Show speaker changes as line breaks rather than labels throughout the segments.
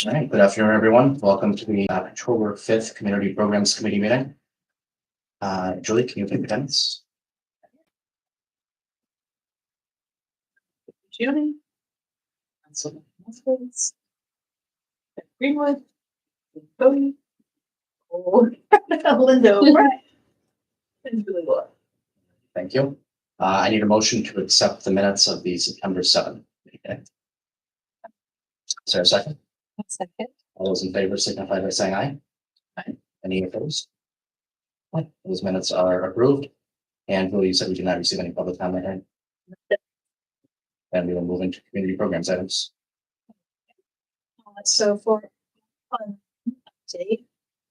All right, good afternoon, everyone. Welcome to the October 5th Community Programs Committee meeting. Julie, can you take attendance?
Judy. Greenwood. Bodie. Linda O'Brien. And Julie Wood.
Thank you. I need a motion to accept the minutes of the September 7th meeting. Is there a second?
Second.
All those in favor signify by saying aye.
Aye.
Any opposed? Aye. Those minutes are approved. And Julie, you said we did not receive any public comment, right? And we will move into community programs items.
So for fun update,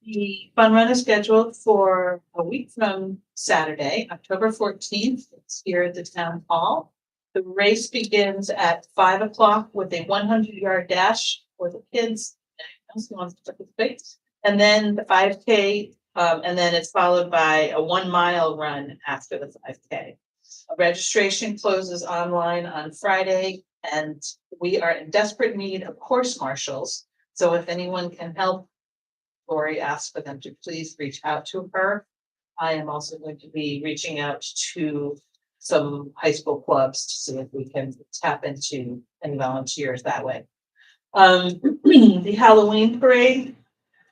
the fun run is scheduled for a week from Saturday, October 14th. It's here at the town hall. The race begins at 5 o'clock with a 100-yard dash for the kids. Anyone else who wants to participate? And then the 5K, and then it's followed by a 1 mile run after the 5K. Registration closes online on Friday, and we are in desperate need of course marshals. So if anyone can help, Lori asked for them to please reach out to her. I am also going to be reaching out to some high school clubs to see if we can tap into any volunteers that way. The Halloween parade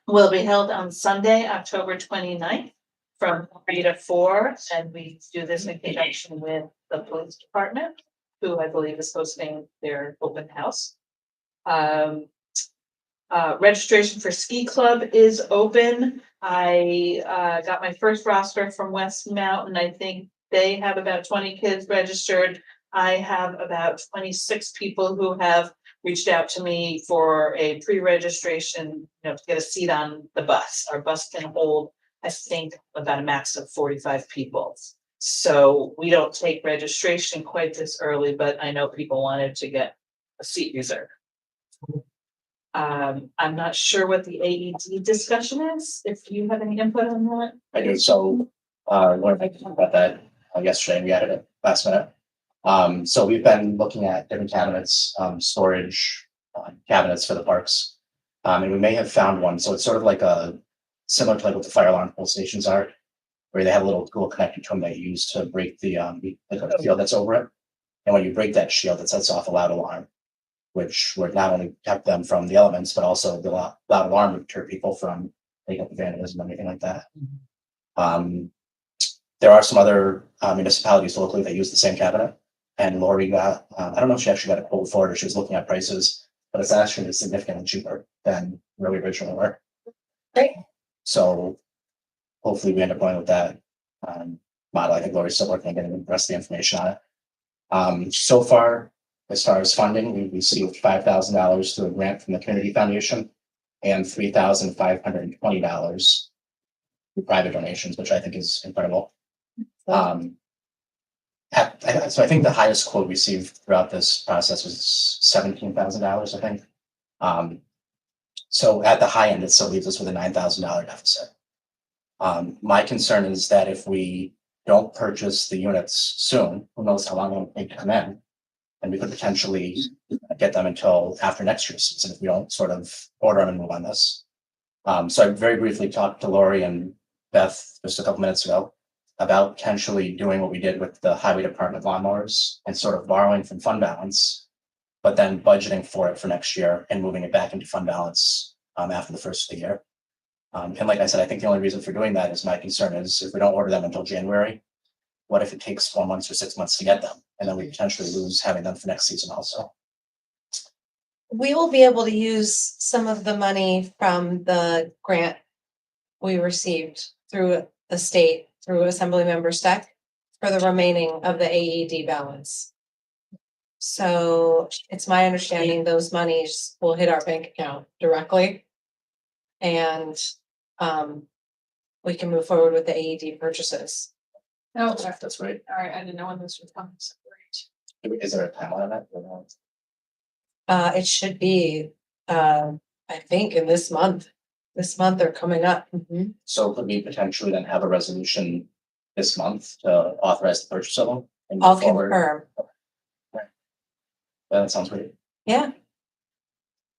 will be held on Sunday, October 29th from 3 to 4, and we do this in conjunction with the police department, who I believe is hosting their open house. Registration for Ski Club is open. I got my first roster from West Mountain. I think they have about 20 kids registered. I have about 26 people who have reached out to me for a pre-registration, to get a seat on the bus. Our bus can hold, I think, about a max of 45 people. So we don't take registration quite this early, but I know people wanted to get a seat reserved. I'm not sure what the AED discussion is, if you have any input on that.
I do. So, Lauren, I talked about that yesterday, and we added it last minute. So we've been looking at different cabinets, storage cabinets for the parks. And we may have found one. So it's sort of like similar to like what the fire alarm pole stations are, where they have a little tool connected to them that you use to break the shield that's over it. And when you break that shield, it sets off a loud alarm, which would not only protect them from the elements, but also the loud alarm would deter people from taking up vandalism or anything like that. There are some other municipalities locally that use the same cabinet. And Lori got, I don't know if she actually got a quote for it or she was looking at prices, but it's actually significantly cheaper than where we originally were.
Great.
So hopefully we end up going with that model. I think Lori's still working on getting the rest of the information on it. So far as funding, we received $5,000 through a grant from the Community Foundation and $3,520 through private donations, which I think is incredible. So I think the highest quote received throughout this process was $17,000, I think. So at the high end, it still leaves us with a $9,000 deficit. My concern is that if we don't purchase the units soon, who knows how long it will take to come in, and we could potentially get them until after next year's season if we don't sort of order them and move on this. So I very briefly talked to Lori and Beth just a couple minutes ago about potentially doing what we did with the highway department lawnmowers and sort of borrowing from fund balance, but then budgeting for it for next year and moving it back into fund balance after the first of the year. And like I said, I think the only reason for doing that is my concern is if we don't order them until January, what if it takes 4 months or 6 months to get them? And then we potentially lose having them for next season also.
We will be able to use some of the money from the grant we received through the state, through Assemblymember Steck, for the remaining of the AED balance. So it's my understanding those monies will hit our bank account directly. And we can move forward with the AED purchases.
Oh,
That's right.
all right. I didn't know when this was coming. So great.
Is there a timeline on that?
It should be, I think in this month or coming up.
So could we potentially then have a resolution this month to authorize the purchase of them? And
I'll
move forward?
confirm.
That sounds great.
Yeah.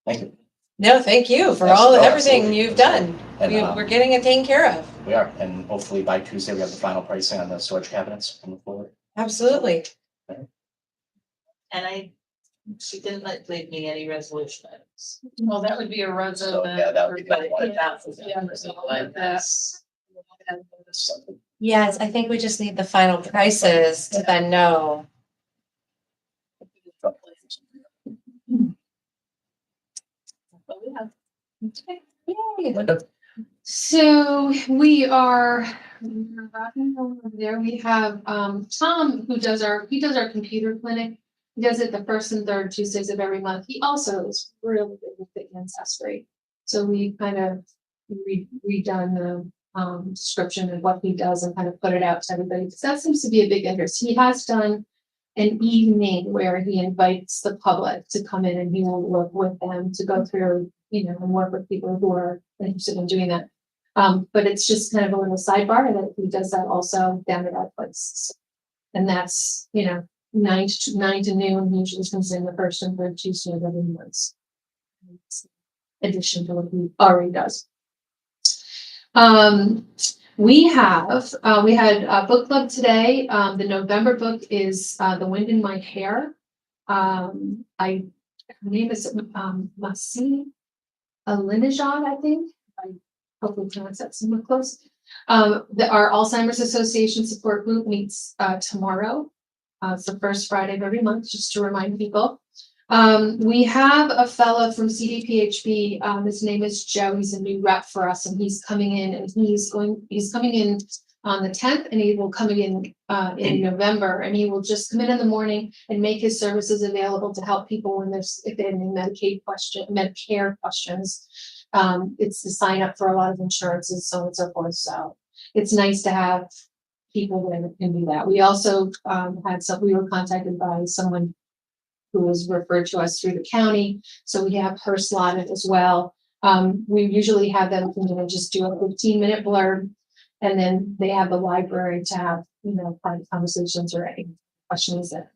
Thank you.
No, thank you for everything
Absolutely.
you've done.
And,
We're getting it taken care of.
we are, and hopefully by Tuesday, we have the final pricing on the storage cabinets coming forward.
Absolutely.
And she didn't leave me any resolution items.
Well, that would be a
So, yeah, that would be the one.
Yeah, or something like that.
Yes, I think we just need the final prices to then know.
But we have.
Yay.
Linda?
So we're rocking over there. We have Tom, who does our computer clinic. He does it the first and third Tuesdays of every month. He also is really good with the ancestry. So we kind of redone the description of what he does and kind of put it out to everybody, because that seems to be a big interest. He has done an evening where he invites the public to come in and he will work with them to go through, and work with people who are interested in doing that. But it's just kind of a little sidebar that he does that also down at that place. And that's, 9 to noon, he usually comes in the first and third Tuesday of every month. Addition to what he already does. We had a book club today. The November book is The Wind in My Hair. Her name is Masi Alinejad, I think. I hopefully pronounce that somewhat close. Our Alzheimer's Association support group meets tomorrow. It's the first Friday of every month, just to remind people. We have a fellow from CDPHB. His name is Joe. He's a new rep for us, and he's coming in, and he's coming in on the 10th, and he will come in November, and he will just come in the morning and make his services available to help people if they have any Medicare questions. It's to sign up for a lot of insurances, so on and so forth. So it's nice to have people that can do that. We also we were contacted by someone who was referred to us through the county. So we have her slotted as well. We usually have them come in and just do a 15-minute blurb, and then they have the library to have, private conversations or any questions that.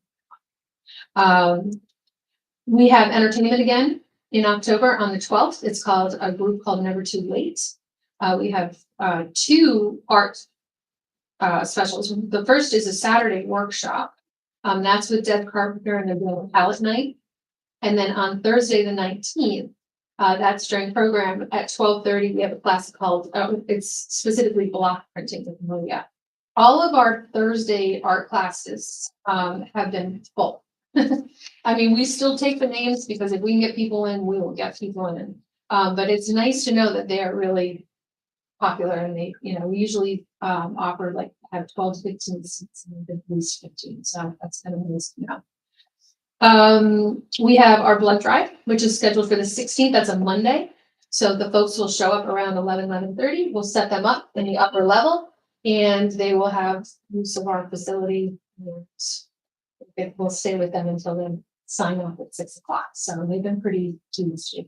We have entertainment again in October on the 12th. It's called a group called Never Too Late. We have 2 art specials. The first is a Saturday workshop. That's with Deb Carpenter, and they're doing a palette night. And then on Thursday, the 19th, that's during program at 12:30. We have a class called, it's specifically block printing with Maria. All of our Thursday art classes have been full. I mean, we still take the names, because if we can get people in, we will get people in. But it's nice to know that they are really popular, and they, we usually offer have 12 to 15 seats, and at least 15. So that's kind of nice to know. We have our blood drive, which is scheduled for the 16th. That's a Monday. So the folks will show up around 11:30. We'll set them up in the upper level, and they will have use of our facility. We'll stay with them until they sign off at 6 o'clock. So they've been pretty pleased with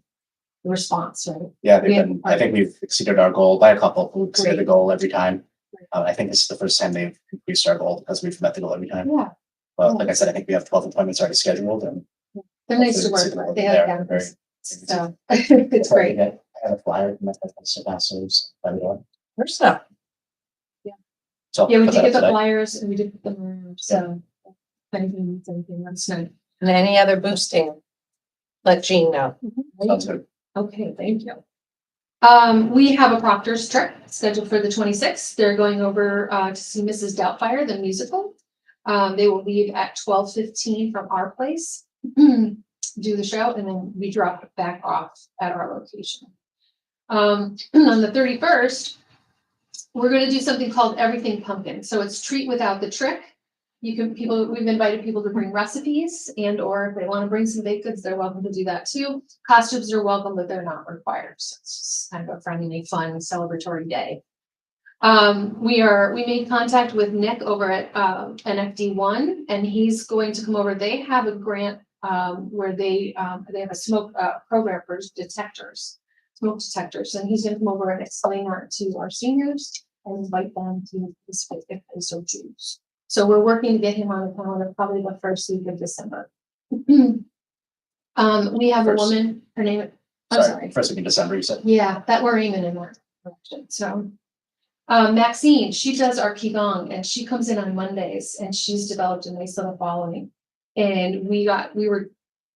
the response, right?
Yeah,
We have-
I think we've exceeded our goal by a couple. We've exceeded the goal every time. I think this is the first time they've increased our goal, because we've met the goal every time.
Yeah,
But like I said, I think we have 12 appointments already scheduled, and
they're nice to work with. They have campus. So it's great.
I had a flyer from the ambassadors by the door.
First stuff.
So
Yeah, we
put
did
that
get
up
the
today.
flyers, and we did put them around. So if anybody needs anything, let us know.
And any other boosting, let Jean know.
Sounds good.
Okay, thank you. We have a Proctor's trip scheduled for the 26th. They're going over to see Mrs. Doubtfire, the musical. They will leave at 12:15 from our place, do the show, and then we drop back off at our location. On the 31st, we're going to do something called Everything Pumpkin. So it's treat without the trick. We've invited people to bring recipes, and or if they want to bring some baked goods, they're welcome to do that too. Costumes are welcome, but they're not required. So it's just kind of a friendly, fun, celebratory day. We made contact with Nick over at NFD1, and he's going to come over. They have a grant where they have a smoke program for smoke detectors, and he's going to come over and explain that to our seniors and invite them to participate if they so choose. So we're working to get him on the calendar probably the first week of December. We have a woman, her name, I'm sorry.
First week of December, you said?
Yeah, that we're aiming in that direction, so. Maxine, she does our Qigong and she comes in on Mondays and she's developed a nice little following. And we were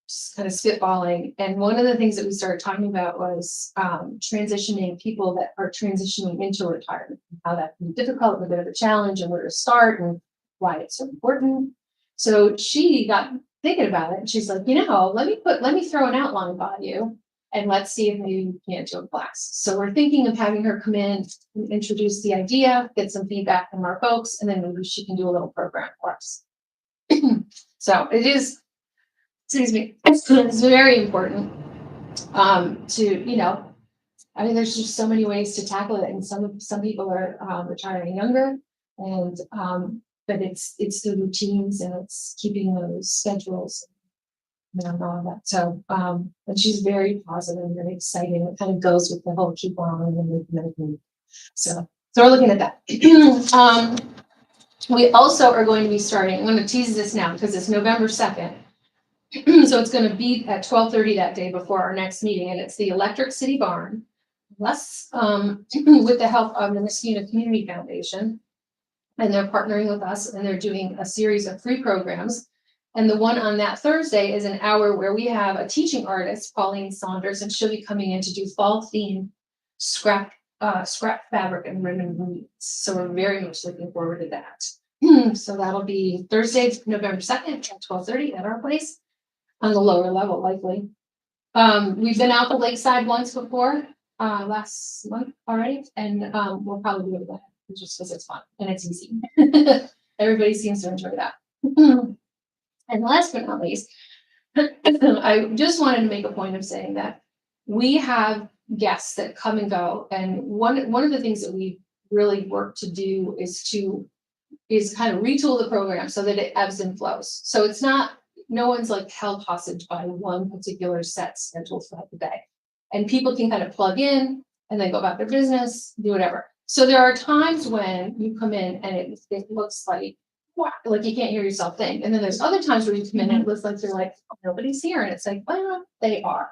just kind of spitballing, and one of the things that we started talking about was transitioning people that are transitioning into retirement, and how that can be difficult and a bit of a challenge, and where to start and why it's so important. So she got thinking about it and she's like, let me throw an outline by you. And let's see if maybe we can't do a class. So we're thinking of having her come in and introduce the idea, get some feedback from our folks, and then maybe she can do a little program for us. So it is, excuse me, it's very important to, I mean, there's just so many ways to tackle it, and some people are retiring younger, and but it's the routines and it's keeping those schedules. And all of that. So, and she's very positive and very exciting. It kind of goes with the whole keep on and movement. So we're looking at that. We also are going to be starting, I'm going to tease this now because it's November 2nd. So it's going to be at 12:30 that day before our next meeting, and it's the Electric City Barn. Plus, with the help of the Mosquito Community Foundation, and they're partnering with us, and they're doing a series of free programs. And the one on that Thursday is an hour where we have a teaching artist, Pauline Saunders, and she'll be coming in to do fall theme scrap fabric and ribbon weaves. So we're very much looking forward to that. So that'll be Thursday, November 2nd at 12:30 at our place on the lower level, likely. We've been out the lakeside once before, last month already, and we'll probably do it again, just because it's fun and it's easy. Everybody seems to enjoy that. And last but not least, I just wanted to make a point of saying that we have guests that come and go. And one of the things that we really work to do is kind of retool the program so that it ebbs and flows. So it's not, no one's like held hostage by one particular set schedule throughout the day. And people can kind of plug in and then go about their business, do whatever. So there are times when you come in and it looks like, wow, like you can't hear yourself think. And then there's other times where you come in and it looks like they're like, oh, nobody's here. And it's like, well, they are.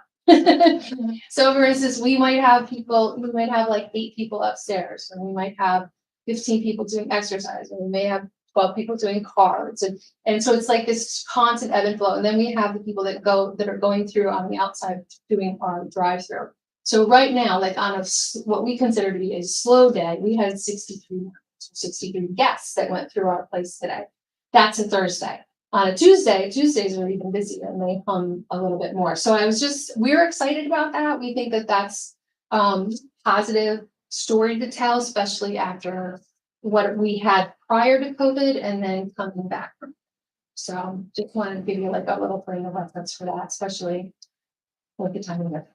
So for instance, we might have like 8 people upstairs, and we might have 15 people doing exercise, and we may have 12 people doing cards. And so it's like this constant ebb and flow. And then we have the people that are going through on the outside doing our drive-through. So right now, like on what we consider to be a slow day, we had 63 guests that went through our place today. That's a Thursday. On a Tuesdays are even busier and they hum a little bit more. So we're excited about that. We think that that's positive story to tell, especially after what we had prior to COVID and then coming back from. So just wanted to give you like a little frame of reference for that, especially with the time of it.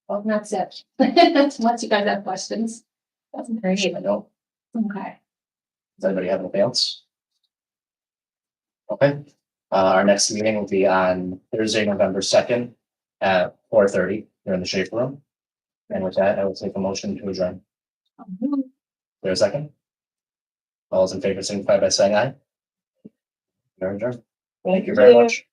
Well, that's it. Unless you guys have questions. That's great.
I know.
Okay.
Does anybody have anything else? Okay. Our next meeting will be on Thursday, November 2nd at 4:30 here in the Shape Room. And with that, I will take a motion to adjourn. There a second? All those in favor signify by saying aye. You're adjourned. Thank you very much.